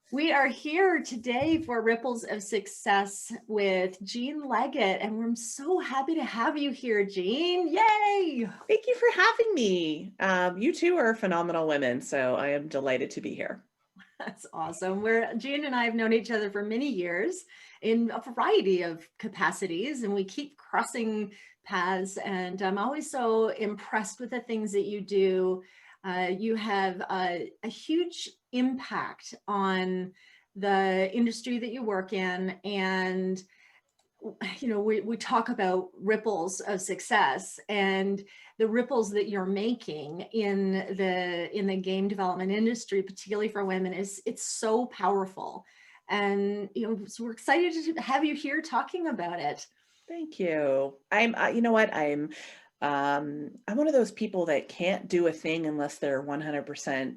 We are here today for Ripples of Success with Jean Leggett, and we're so happy to have you here, Jean. Yay! Thank you for having me. You two are phenomenal women, so I am delighted to be here. That's awesome. Jean and I have known each other for many years in a variety of capacities, and we keep crossing paths. And I'm always so impressed with the things that you do. You have a huge impact on the industry that you work in, and we talk about ripples of success, and the ripples that you're making in the game development industry, particularly for women, it's so powerful. And so we're excited to have you here talking about it. Thank you. You know what? I'm one of those people that can't do a thing unless they're 100%,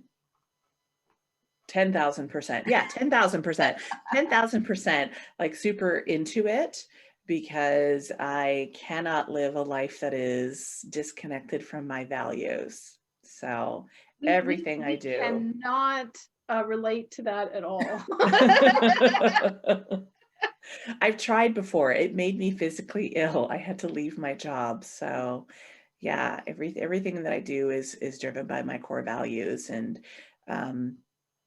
10,000%. Yeah, 10,000%, 10,000%, like super into it because I cannot live a life that is disconnected from my values. So everything I We do. cannot relate to that at all. I've tried before. It made me physically ill. I had to leave my job. So, yeah, everything that I do is driven by my core values, and um,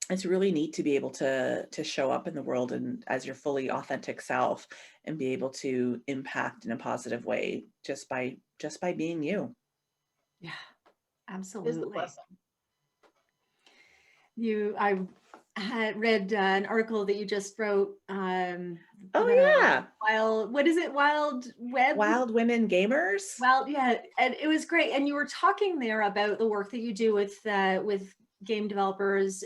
it's really neat to be able to show up in the world and as your fully authentic self, and be able to impact in a positive way just by being you. Yeah, Is the absolutely. blessing. I had read an article that you just wrote Oh about yeah, what is it, wild web. wild women gamers. Well, yeah, and it was great. And you were talking there about the work that you do with game developers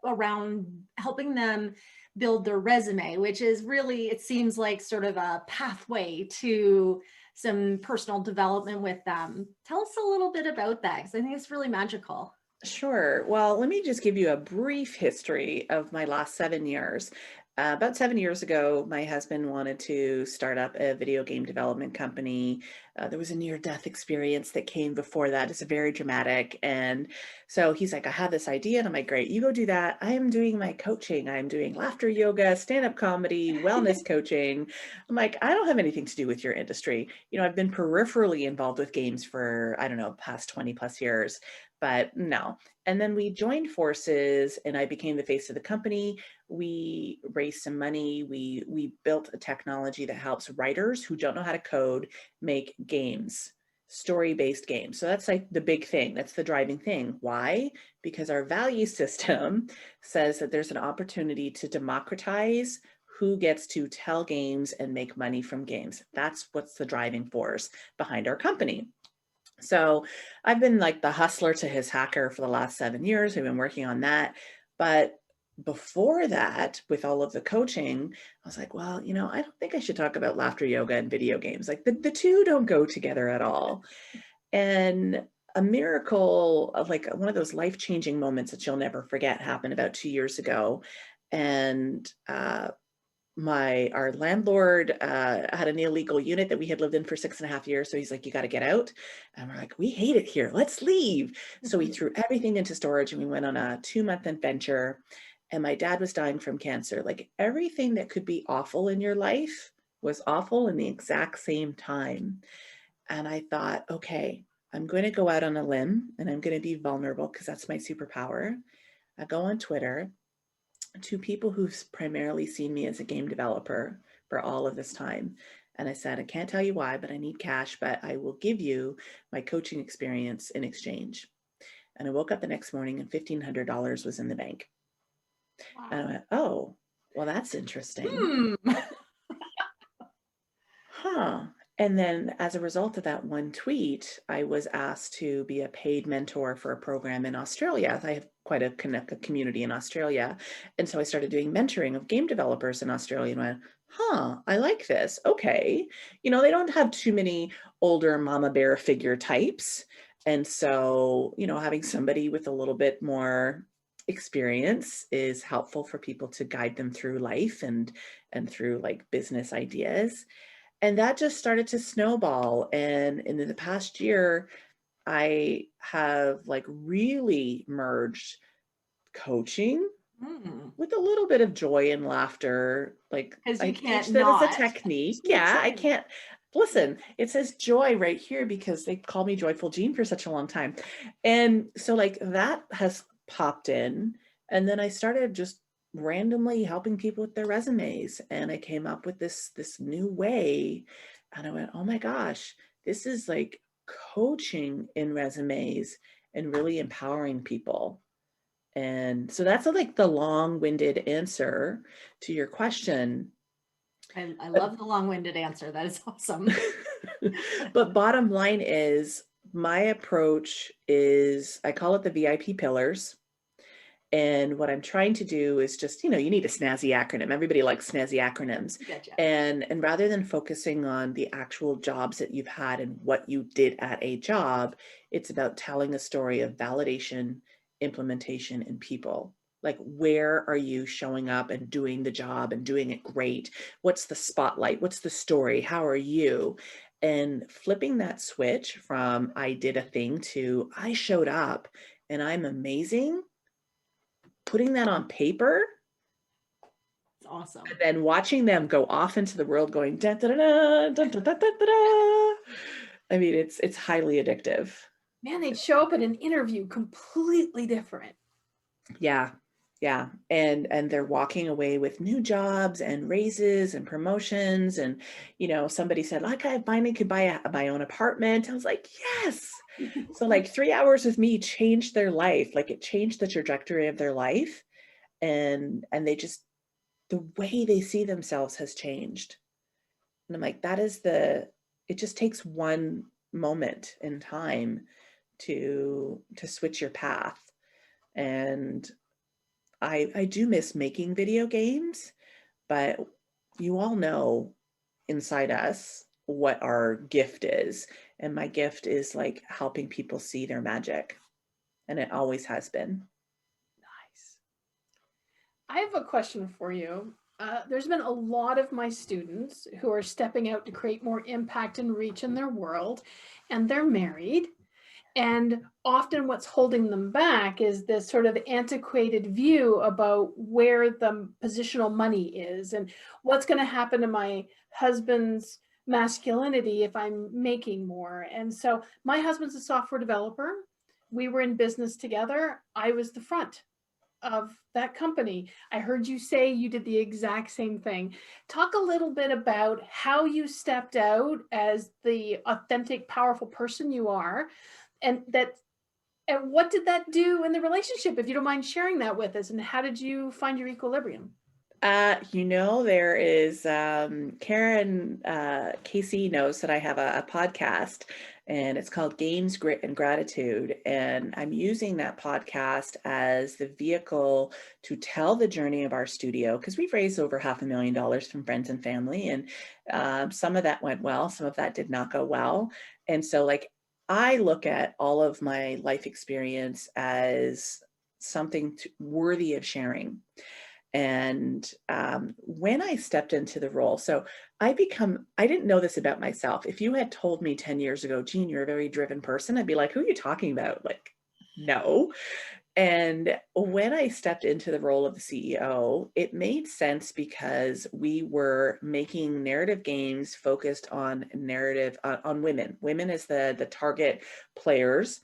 around helping them build their resume, which is really, it seems like sort of a pathway to some personal development with them. Tell us a little bit about that, because I think it's really magical. Sure. Well, let me just give you a brief history of my last 7 years. About 7 years ago, my husband wanted to start up a video game development company. There was a near-death experience that came before that. It's very dramatic. And so he's like, I have this idea. And I'm like, great, you go do that. I am doing my coaching. I'm doing laughter yoga, stand-up comedy, wellness coaching. I'm like, I don't have anything to do with your industry. I've been peripherally involved with games for, I don't know, past 20 plus years, but no. And then we joined forces and I became the face of the company. We raised some money. We built a technology that helps writers who don't know how to code make games, story-based games. So that's like the big thing. That's the driving thing. Why? Because our value system says that there's an opportunity to democratize who gets to tell games and make money from games. That's what's the driving force behind our company. So I've been like the hustler to his hacker for the last 7 years. We've been working on that. But before that, with all of the coaching, I was like, well, I don't think I should talk about laughter yoga and video games. Like the two don't go together at all. And a miracle of like one of those life-changing moments that you'll never forget happened about 2 years ago. And our landlord had an illegal unit that we had lived in for 6.5 years. So he's like, you got to get out. And we're like, we hate it here. Let's leave. So we threw everything into storage and we went on a 2-month adventure. And my dad was dying from cancer. Like everything that could be awful in your life was awful in the exact same time. And I thought, okay, I'm going to go out on a limb and I'm going to be vulnerable because that's my superpower. I go on Twitter to people who've primarily seen me as a game developer for all of this time. And I said, I can't tell you why, but I need cash, but I will give you my coaching experience in exchange. And I woke up the next morning and $1,500 was in the bank. Wow. And I went, oh, well, that's interesting. Hmm. Huh. And then as a result of that one tweet, I was asked to be a paid mentor for a program in Australia. I have quite a community in Australia. And so I started doing mentoring of game developers in Australia and went, huh, I like this. Okay. They don't have too many older mama bear figure types. And so, having somebody with a little bit more experience is helpful for people to guide them through life and through like business ideas. And that just started to snowball. And in the past year, I have like really merged coaching with a little bit of joy and laughter. Like, Because I you teach can't that as a not. technique. Makes Yeah, I sense. can't listen. It says joy right here because they call me Joyful Jean for such a long time. And so like that has popped in. And then I started just randomly helping people with their resumes. And I came up with this new way. And I went, oh my gosh, this is like coaching in resumes and really empowering people. And so that's like the long-winded answer to your question. I But, love the long-winded answer. That is awesome. but bottom line is my approach is, I call it the VIP pillars. And what I'm trying to do is just, you need a snazzy acronym. Everybody likes snazzy acronyms. Gotcha. And rather than focusing on the actual jobs that you've had and what you did at a job, it's about telling a story of validation, implementation, and people. Like, where are you showing up and doing the job and doing it great? What's the spotlight? What's the story? How are you? And flipping that switch from I did a thing to I showed up and I'm amazing, putting that on paper, It's awesome. and then watching them go off into the world going da da da da da da da da da. I mean, it's highly addictive. Man, they'd show up at an interview completely different. Yeah. Yeah. And they're walking away with new jobs and raises and promotions. And, somebody said, like, I finally could buy my own apartment. I was like, yes. So like 3 hours with me changed their life. Like, it changed the trajectory of their life. And they just, the way they see themselves has changed. And I'm like, it just takes one moment in time to switch your path. And I do miss making video games, but you all know inside us what our gift is. And my gift is like helping people see their magic. And it always has been. Nice. I have a question for you. There's been a lot of my students who are stepping out to create more impact and reach in their world, and they're married. And often what's holding them back is this sort of antiquated view about where the positional money is and what's going to happen to my husband's masculinity if I'm making more. And so my husband's a software developer. We were in business together. I was the front of that company. I heard you say you did the exact same thing. Talk a little bit about how you stepped out as the authentic, powerful person you are, and what did that do in the relationship, if you don't mind sharing that with us, and how did you find your equilibrium? There is Karen Casey knows that I have a podcast, and it's called Games, Grit, and Gratitude. And I'm using that podcast as the vehicle to tell the journey of our studio, because we've raised over $500,000 from friends and family. And some of that went well, some of that did not go well. And so like, I look at all of my life experience as something worthy of sharing. And when I stepped into the role, so I didn't know this about myself. If you had told me 10 years ago, Jean, you're a very driven person, I'd be like, who are you talking about? Like, no. And when I stepped into the role of the CEO, it made sense because we were making narrative games focused on narrative, on women as the target players,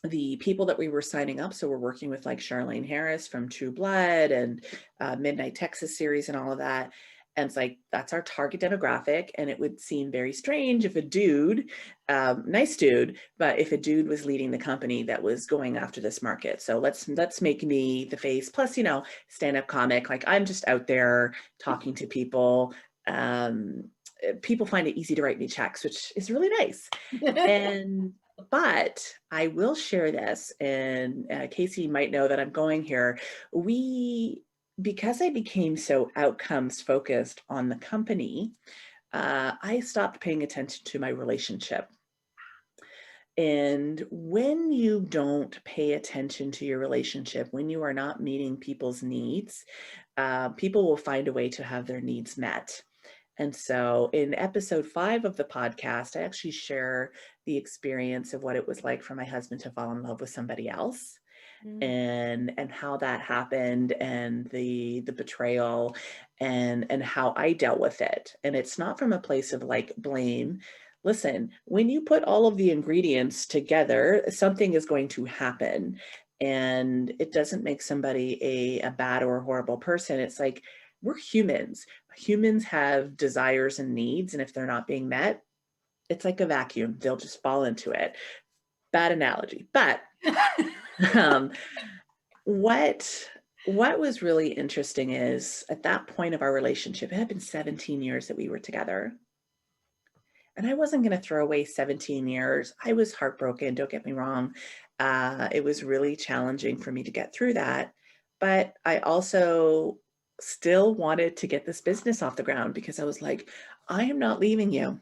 the people that we were signing up. So we're working with like Charlene Harris from True Blood and Midnight Texas series and all of that. And it's like, that's our target demographic. And it would seem very strange if a dude, nice dude, but if a dude was leading the company that was going after this market. So let's make me the face. Plus, stand-up comic. Like, I'm just out there talking to people. People find it easy to write me checks, which is really nice. But I will share this, and Casey might know that I'm going here. Because I became so outcomes focused on the company, I stopped paying attention to my relationship. And when you don't pay attention to your relationship, when you are not meeting people's needs, people will find a way to have their needs met. And so in episode 5 of the podcast, I actually share the experience of what it was like for my husband to fall in love with somebody else. and how that happened, and the betrayal, and how I dealt with it. And it's not from a place of like blame. Listen, when you put all of the ingredients together, something is going to happen. And it doesn't make somebody a bad or a horrible person. It's like, we're humans. Humans have desires and needs, and if they're not being met, it's like a vacuum. They'll just fall into it. Bad analogy, but um, what was really interesting is at that point of our relationship, it had been 17 years that we were together. And I wasn't going to throw away 17 years. I was heartbroken, don't get me wrong. It was really challenging for me to get through that. But I also still wanted to get this business off the ground, because I was like, I am not leaving you.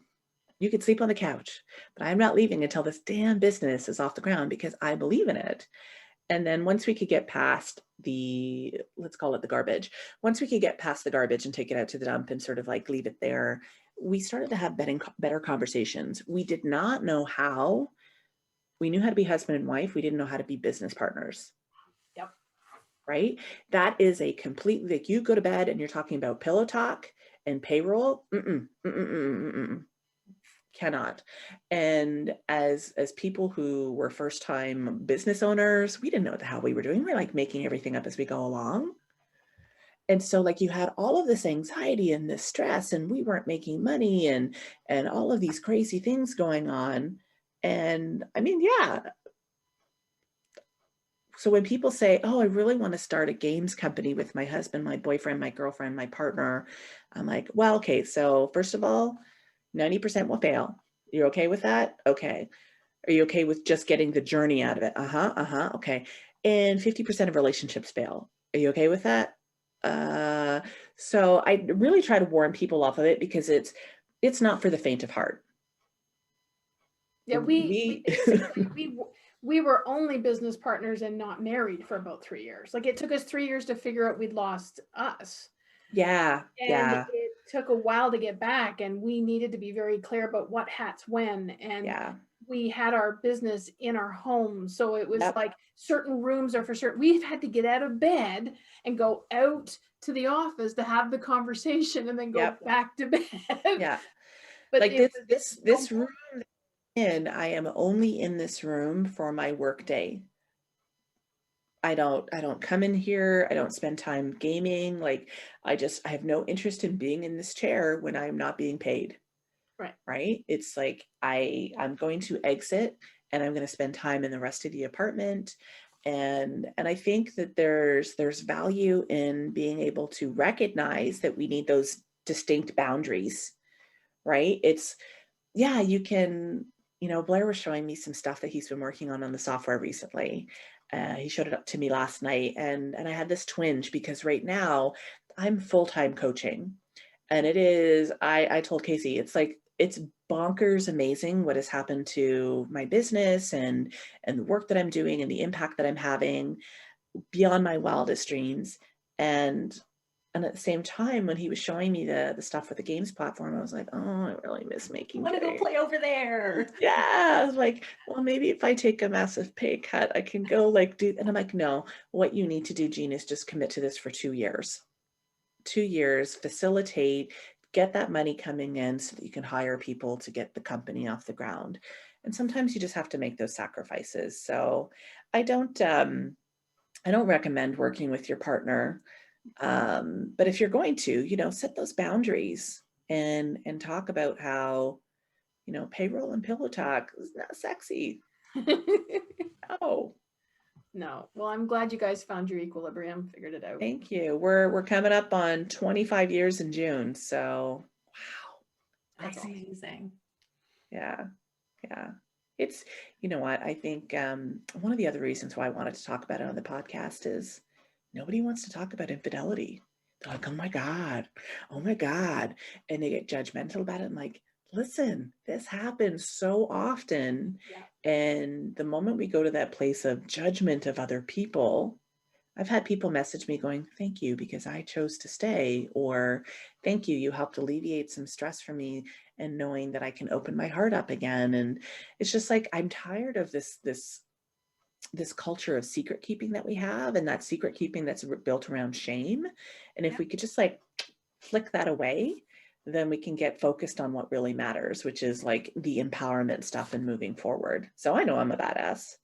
You could sleep on the couch, but I'm not leaving until this damn business is off the ground, because I believe in it. And then once we could get past the, let's call it the garbage, once we could get past the garbage and take it out to the dump and sort of like leave it there, we started to have better conversations. We did not know how. We knew how to be husband and wife. We didn't know how to be business partners. Yep. Right? That is a complete, like, you go to bed and you're talking about pillow talk and payroll. Cannot. And as people who were first time business owners, we didn't know what the hell we were doing. We were like making everything up as we go along. And so like you had all of this anxiety and this stress, and we weren't making money, and all of these crazy things going on. And I mean, yeah. So when people say, oh, I really want to start a games company with my husband, my boyfriend, my girlfriend, my partner, I'm like, well, okay, so first of all, 90% will fail. You're okay with that? Okay. Are you okay with just getting the journey out of it? Okay. And 50% of relationships fail. Are you okay with that? So I really try to warn people off of it, because it's not for the faint of heart. Yeah, we basically we were only business partners and not married for about 3 years. Like, it took us 3 years to figure out we'd lost us. Yeah. And it took a while to get back, and we needed to be very clear about what hats when. And we had our business in our home. So it was like certain rooms are for certain. We've had to get out of bed and go out to the office to have the conversation, and then go back to bed. Yeah. But like this room in, I am only in this room for my work day. I don't come in here. I don't spend time gaming. Like, I have no interest in being in this chair when I'm not being paid. Right. It's like, I'm going to exit, and I'm going to spend time in the rest of the apartment. And I think that there's value in being able to recognize that we need those distinct boundaries. Right. It's, yeah, you can, Blair was showing me some stuff that he's been working on the software recently. He showed it up to me last night, and I had this twinge, because right now I'm full-time coaching, and it is, I told Casey, it's like, it's bonkers amazing what has happened to my business and the work that I'm doing and the impact that I'm having beyond my wildest dreams. And at the same time, when he was showing me the stuff with the games platform, I was like, oh, I really miss making games. I want to go play over there. Yeah. I was like, well, maybe if I take a massive pay cut, I can go like do, and I'm like, no, what you need to do, Jean, is just commit to this for 2 years. 2 years, facilitate, get that money coming in so that you can hire people to get the company off the ground. And sometimes you just have to make those sacrifices. So I don't recommend working with your partner. But if you're going to, set those boundaries and talk about how, payroll and pillow talk is not sexy. No. Well, I'm glad you guys found your equilibrium, figured it out. Thank you. We're coming up on 25 years in June. So, wow. That's amazing. Yeah. It's, you know what, I think one of the other reasons why I wanted to talk about it on the podcast is nobody wants to talk about infidelity. They're like, oh my God. And they get judgmental about it. I'm like, listen, this happens so often. And the moment we go to that place of judgment of other people, I've had people message me going, thank you, because I chose to stay, or thank you, you helped alleviate some stress for me, and knowing that I can open my heart up again. And it's just like, I'm tired of this this culture of secret keeping that we have, and that secret keeping that's built around shame. And if we could just like flick that away, then we can get focused on what really matters, which is like the empowerment stuff and moving forward. So I know I'm a badass.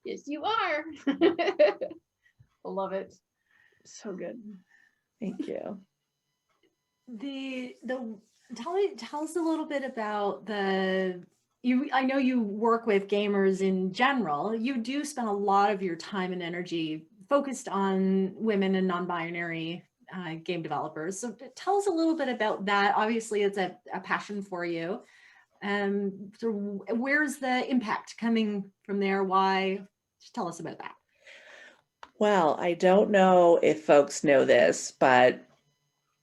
Yes, you are. I love it. So good. Thank you. Tell us a little bit about I know you work with gamers in general. You do spend a lot of your time and energy focused on women and non-binary game developers. So tell us a little bit about that. Obviously, it's a passion for you. So where's the impact coming from there? Why? Just tell us about that. Well, I don't know if folks know this, but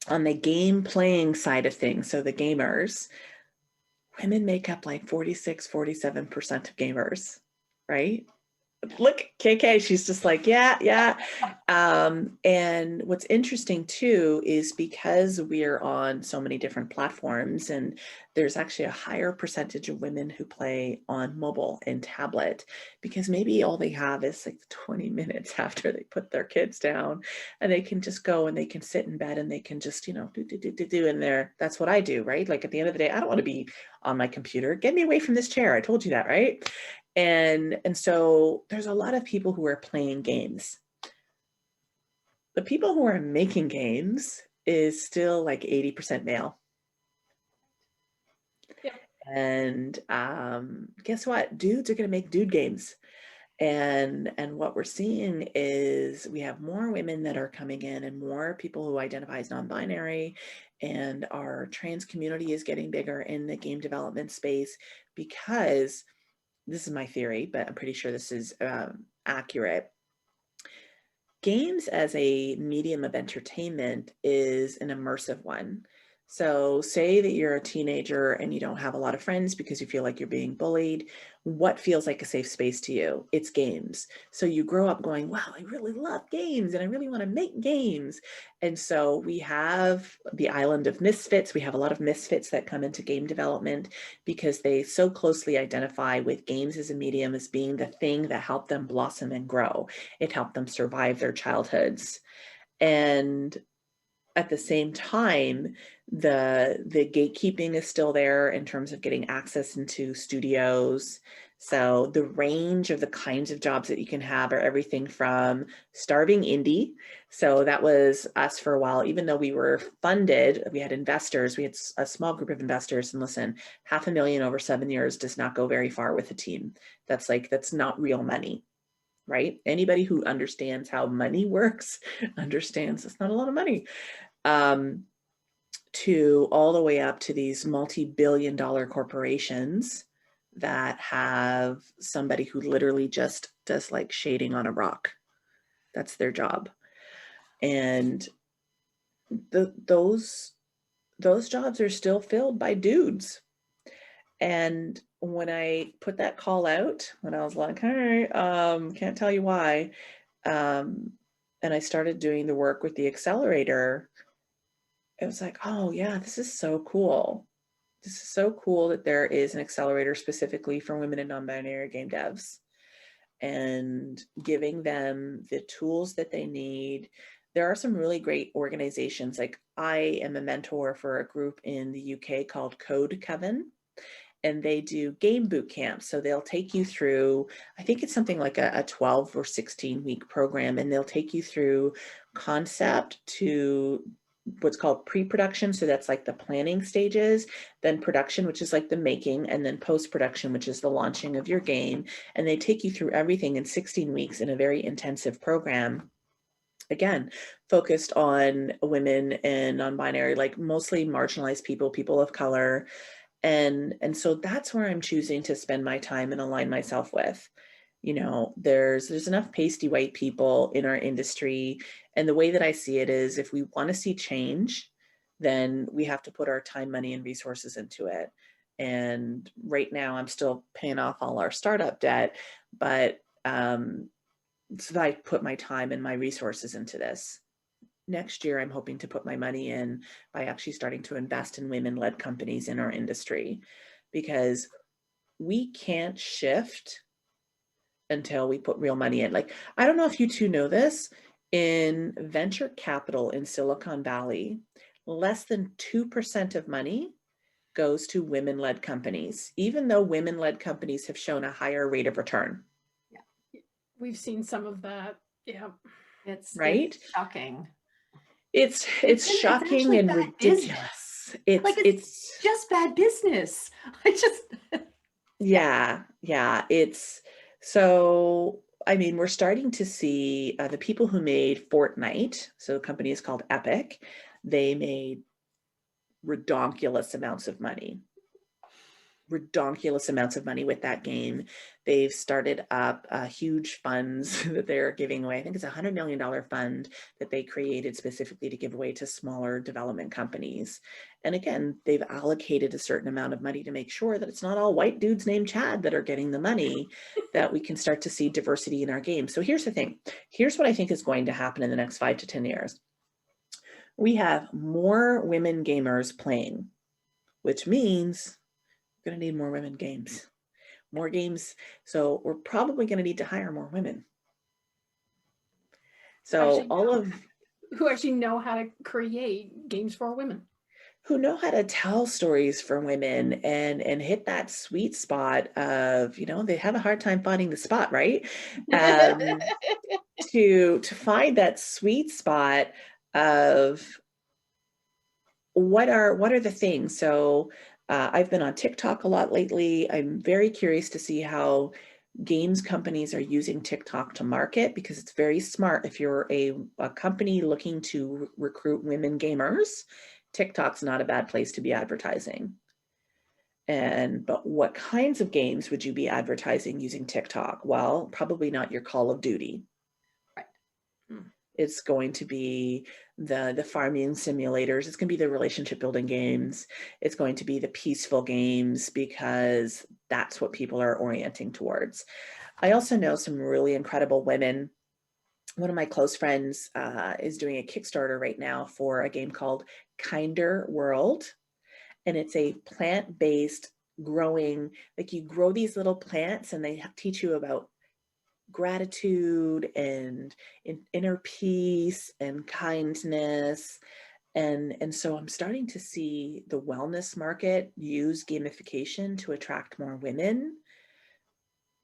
on the game playing side of things, so the gamers, women make up like 46-47% of gamers, right? Look, KK, she's just like, yeah. And what's interesting too is because we're on so many different platforms, and there's actually a higher percentage of women who play on mobile and tablet, because maybe all they have is like 20 minutes after they put their kids down, and they can just go and they can sit in bed and they can just, do in there. That's what I do, right? Like at the end of the day, I don't want to be on my computer. Get me away from this chair. I told you that, right? And so there's a lot of people who are playing games. The people who are making games is still like 80% male. Yep. And guess what? Dudes are going to make dude games. And what we're seeing is we have more women that are coming in, and more people who identify as non-binary, and our trans community is getting bigger in the game development space, because this is my theory, but I'm pretty sure this is accurate. Games as a medium of entertainment is an immersive one. So say that you're a teenager and you don't have a lot of friends because you feel like you're being bullied. What feels like a safe space to you? It's games. So you grow up going, wow, I really love games and I really want to make games. And so we have the island of misfits. We have a lot of misfits that come into game development because they so closely identify with games as a medium as being the thing that helped them blossom and grow. It helped them survive their childhoods. And at the same time, the gatekeeping is still there in terms of getting access into studios. So the range of the kinds of jobs that you can have are everything from starving indie. So that was us for a while, even though we were funded, we had investors, we had a small group of investors, and listen, $500,000 over 7 years does not go very far with a team. That's not real money, right? Anybody who understands how money works understands it's not a lot of money. To all the way up to these multi-billion-dollar corporations that have somebody who literally just does like shading on a rock. That's their job. And those jobs are still filled by dudes. And when I put that call out, when I was like, all right, can't tell you why, and I started doing the work with the accelerator, it was like, oh yeah, this is so cool. This is so cool that there is an accelerator specifically for women and non-binary game devs, and giving them the tools that they need. There are some really great organizations. Like I am a mentor for a group in the UK called Code Coven, and they do game boot camps. So they'll take you through, I think it's something like a 12 or 16 week program, and they'll take you through concept to what's called pre-production. So that's like the planning stages, then production, which is like the making, and then post-production, which is the launching of your game. And they take you through everything in 16 weeks in a very intensive program. Again, focused on women and non-binary, like mostly marginalized people of color. And so that's where I'm choosing to spend my time and align myself with. There's enough pasty white people in our industry. And the way that I see it is, if we want to see change, then we have to put our time, money, and resources into it. And right now I'm still paying off all our startup debt, but so I put my time and my resources into this. Next year, I'm hoping to put my money in by actually starting to invest in women-led companies in our industry, because we can't shift until we put real money in. Like, I don't know if you two know this, in venture capital in Silicon Valley, less than 2% of money goes to women-led companies, even though women-led companies have shown a higher rate of return. Yeah. We've seen some of that. Yeah. It's right? shocking. It's shocking and ridiculous. It's just bad business. Yeah. It's so, I mean, we're starting to see the people who made Fortnite. So the company is called Epic. They made redonkulous amounts of money with that game. They've started up huge funds that they're giving away. I think it's $100 million fund that they created specifically to give away to smaller development companies. And again, they've allocated a certain amount of money to make sure that it's not all white dudes named Chad that are getting the money, that we can start to see diversity in our game. So here's the thing. Here's what I think is going to happen in the next 5 to 10 years. We have more women gamers playing, which means we're going to need more women games, more games. So we're probably going to need to hire more women. So who actually know how to create games for women, who know how to tell stories for women and hit that sweet spot of, they have a hard time finding the spot, right? To find that sweet spot of what are the things. So I've been on TikTok a lot lately. I'm very curious to see how games companies are using TikTok to market, because it's very smart. If you're a company looking to recruit women gamers, TikTok's not a bad place to be advertising. But what kinds of games would you be advertising using TikTok? Well, probably not your Call of Duty. It's going to be the farming simulators. It's going to be the relationship building games. It's going to be the peaceful games, because that's what people are orienting towards. I also know some really incredible women. One of my close friends is doing a Kickstarter right now for a game called Kinder World. And it's a plant-based growing, like you grow these little plants and they teach you about gratitude and inner peace and kindness. And so I'm starting to see the wellness market use gamification to attract more women.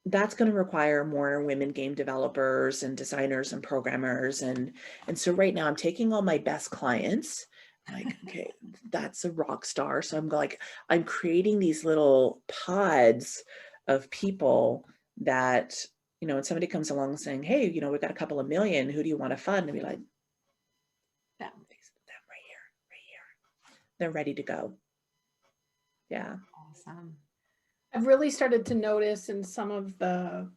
That's going to require more women game developers and designers and programmers. And so right now I'm taking all my best clients, like, okay, that's a rock star. So I'm creating these little pods of people that, when somebody comes along saying, hey, we've got a couple of million, who do you want to fund? And be like, them right here. They're ready to go. Yeah. Awesome. I've really started to notice in some of the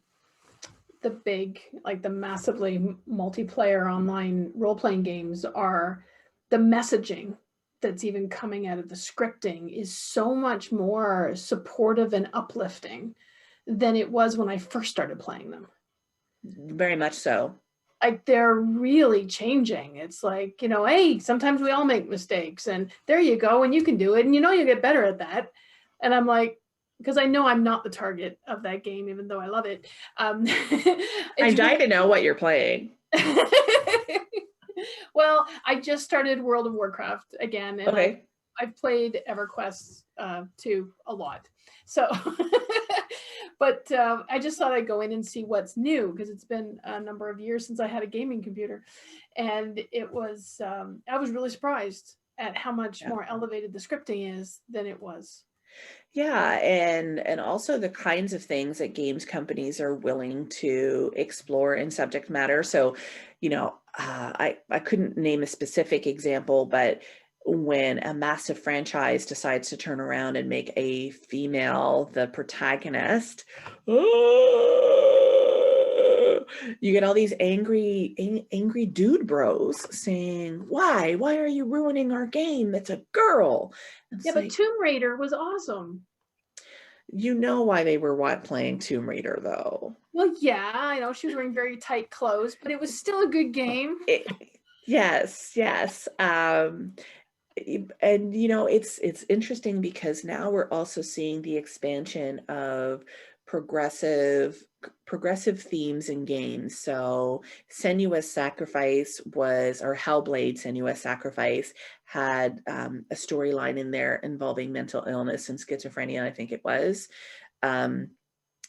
big, like the massively multiplayer online role-playing games, are the messaging that's even coming out of the scripting is so much more supportive and uplifting than it was when I first started playing them. Very much so. Like, they're really changing. It's like, hey, sometimes we all make mistakes, and there you go, and you can do it, and you get better at that. And I'm like, because I know I'm not the target of that game, even though I love it. I'm dying to know what you're playing. Well, I just started World of Warcraft again, and okay. I've played EverQuest 2 a lot. So, but I just thought I'd go in and see what's new, because it's been a number of years since I had a gaming computer, and it was I was really surprised at how much more elevated the scripting is than it was. Yeah, and also the kinds of things that games companies are willing to explore in subject matter. So, I couldn't name a specific example, but when a massive franchise decides to turn around and make a female the protagonist, you get all these angry dude bros saying, why are you ruining our game? It's a girl. Yeah, but Tomb Raider was awesome. You know why they were playing Tomb Raider, though. Well, yeah, I know she was wearing very tight clothes, but it was still a good game. Yes. And it's interesting, because now we're also seeing the expansion of progressive progressive themes in games. So Senua's Sacrifice was, or Hellblade Senua's Sacrifice had a storyline in there involving mental illness and schizophrenia, I think it was.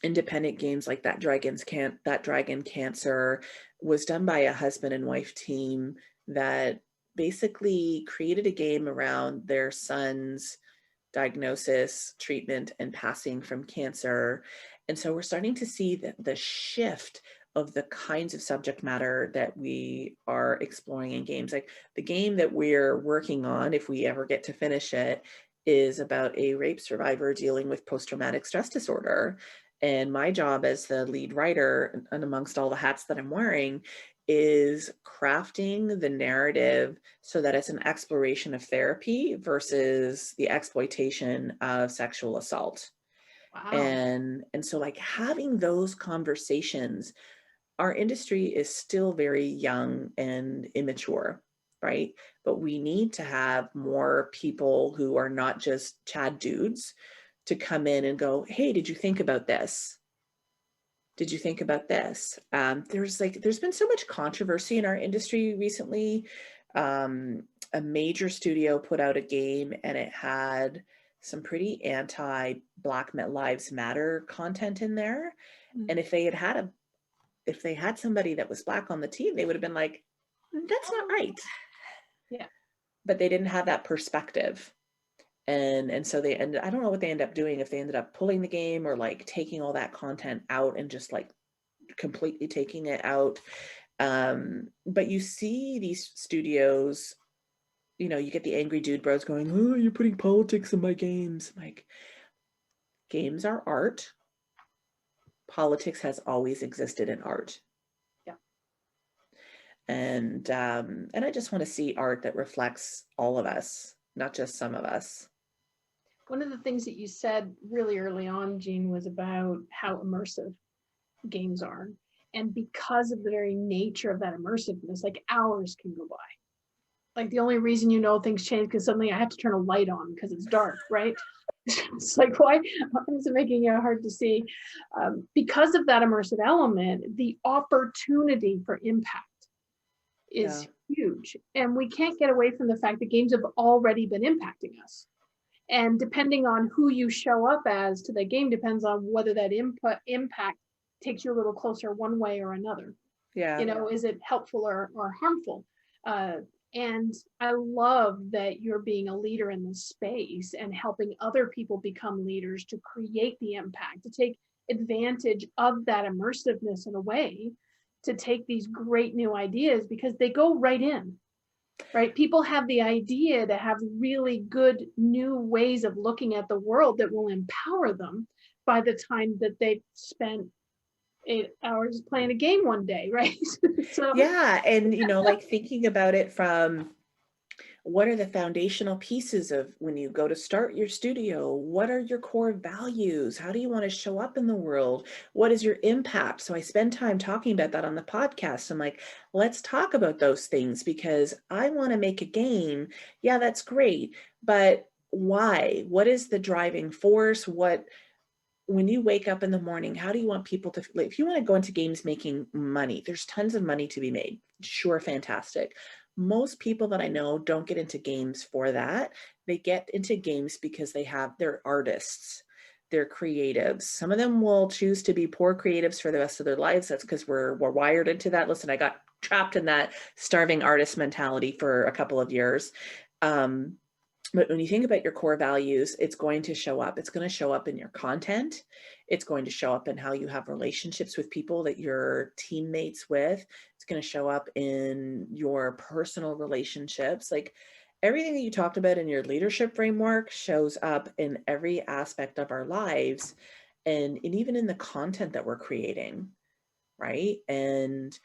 Independent games like That Dragon Cancer was done by a husband and wife team that basically created a game around their son's diagnosis, treatment, and passing from cancer. And so we're starting to see the shift of the kinds of subject matter that we are exploring in games. Like the game that we're working on, if we ever get to finish it, is about a rape survivor dealing with post-traumatic stress disorder. And my job as the lead writer, and amongst all the hats that I'm wearing, is crafting the narrative so that it's an exploration of therapy versus the exploitation of sexual assault. Wow. And so like having those conversations, our industry is still very young and immature, right? But we need to have more people who are not just Chad dudes to come in and go, hey, did you think about this? Did you think about this? There's been so much controversy in our industry recently. A major studio put out a game and it had some pretty anti-Black Lives Matter content in there. Mm-hmm. And if they had somebody that was Black on the team, they would have been like, that's not right. Yeah. But they didn't have that perspective. And so I don't know what they end up doing, if they ended up pulling the game or like taking all that content out and just like completely taking it out. But you see these studios, you know, you get the angry dude bros going, oh, you're putting politics in my games. Like, games are art. Politics has always existed in art. Yeah. And I just want to see art that reflects all of us, not just some of us. One of the things that you said really early on, Jean, was about how immersive games are. And because of the very nature of that immersiveness, like hours can go by. Like the only reason you know things change because suddenly I have to turn a light on because it's dark, right? It's like, why is it making it hard to see? Because of that immersive element, the opportunity for impact is huge. And we can't get away from the fact that games have already been impacting us. And depending on who you show up as to the game depends on whether that impact takes you a little closer one way or another. Yeah. You know, is it helpful or harmful? And I love that you're being a leader in this space and helping other people become leaders to create the impact, to take advantage of that immersiveness in a way, to take these great new ideas because they go right in. Right? People have the idea to have really good new ways of looking at the world that will empower them by the time that they've spent 8 hours playing a game one day, right? So yeah, and you know, like thinking about it from what are the foundational pieces of when you go to start your studio? What are your core values? How do you want to show up in the world? What is your impact? So I spend time talking about that on the podcast. I'm like, let's talk about those things because I want to make a game. Yeah, that's great. But why? What is the driving force? When you wake up in the morning, how do you want people to, like, if you want to go into games making money, there's tons of money to be made. Sure, fantastic. Most people that I know don't get into games for that. They get into games because they're artists, they're creatives. Some of them will choose to be poor creatives for the rest of their lives. That's because we're wired into that. Listen, I got trapped in that starving artist mentality for a couple of years. But when you think about your core values, it's going to show up. It's going to show up in your content. It's going to show up in how you have relationships with people that you're teammates with. It's going to show up in your personal relationships. Like everything that you talked about in your leadership framework shows up in every aspect of our lives and even in the content that we're creating, right? And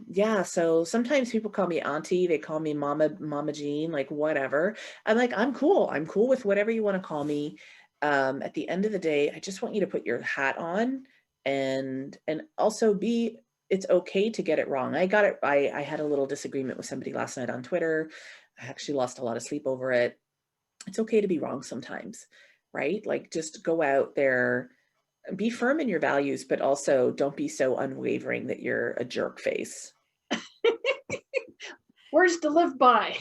yeah, so sometimes people call me auntie, they call me mama Jean, like whatever. I'm like, I'm cool with whatever you want to call me. At the end of the day, I just want you to put your hat on and also it's okay to get it wrong. I had a little disagreement with somebody last night on Twitter. I actually lost a lot of sleep over it. It's okay to be wrong sometimes, right? Like just go out there Be firm in your values, but also don't be so unwavering that you're a jerk face. Words to live by.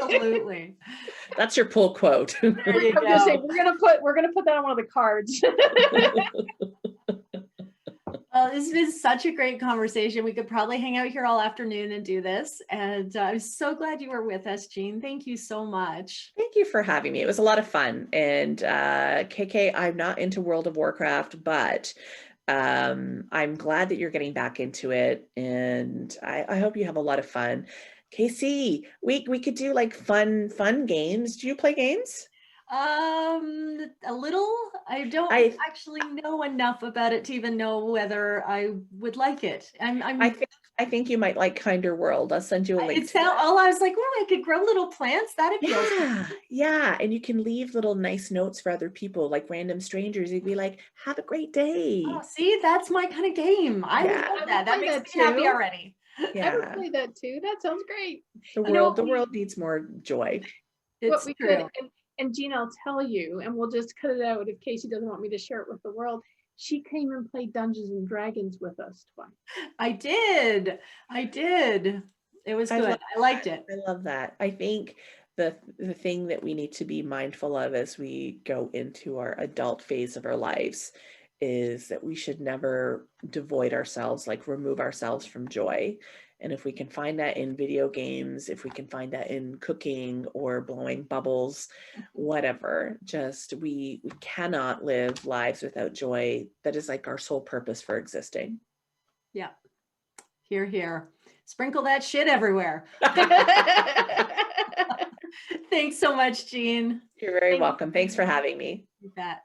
Absolutely. That's your pull quote. There you I'm gonna say go. we're gonna put that on one of the cards. Well, this has been such a great conversation. We could probably hang out here all afternoon and do this. And I'm so glad you were with us, Jean. Thank you so much. Thank you for having me. It was a lot of fun. And KK, I'm not into World of Warcraft, but I'm glad that you're getting back into it. And I hope you have a lot of fun. Casey, we could do like fun games. Do you play games? A little. I don't I actually know enough about it to even know whether I would like it. I think you might like Kinder World. I'll send you a link. Oh, I was like, well, I could grow little plants. That appeals to me. Yeah. And you can leave little nice notes for other people, like random strangers. You'd be like, have a great day. Oh, see, that's my kind of game. I would love that. That makes me happy already. I would play that too. That sounds great. The world needs more joy. It's true. And Jean, I'll tell you, and we'll just cut it out if Casey doesn't want me to share it with the world. She came and played Dungeons and Dragons with us twice. I did. It was good. I liked it. I love that. I think the thing that we need to be mindful of as we go into our adult phase of our lives is that we should never devoid ourselves, like remove ourselves from joy. And if we can find that in video games, if we can find that in cooking or blowing bubbles, whatever, just we cannot live lives without joy. That is like our sole purpose for existing. Yeah. Hear, hear. Sprinkle that shit everywhere. Thanks so much, Jean. You're very welcome. Thanks for having me. You bet.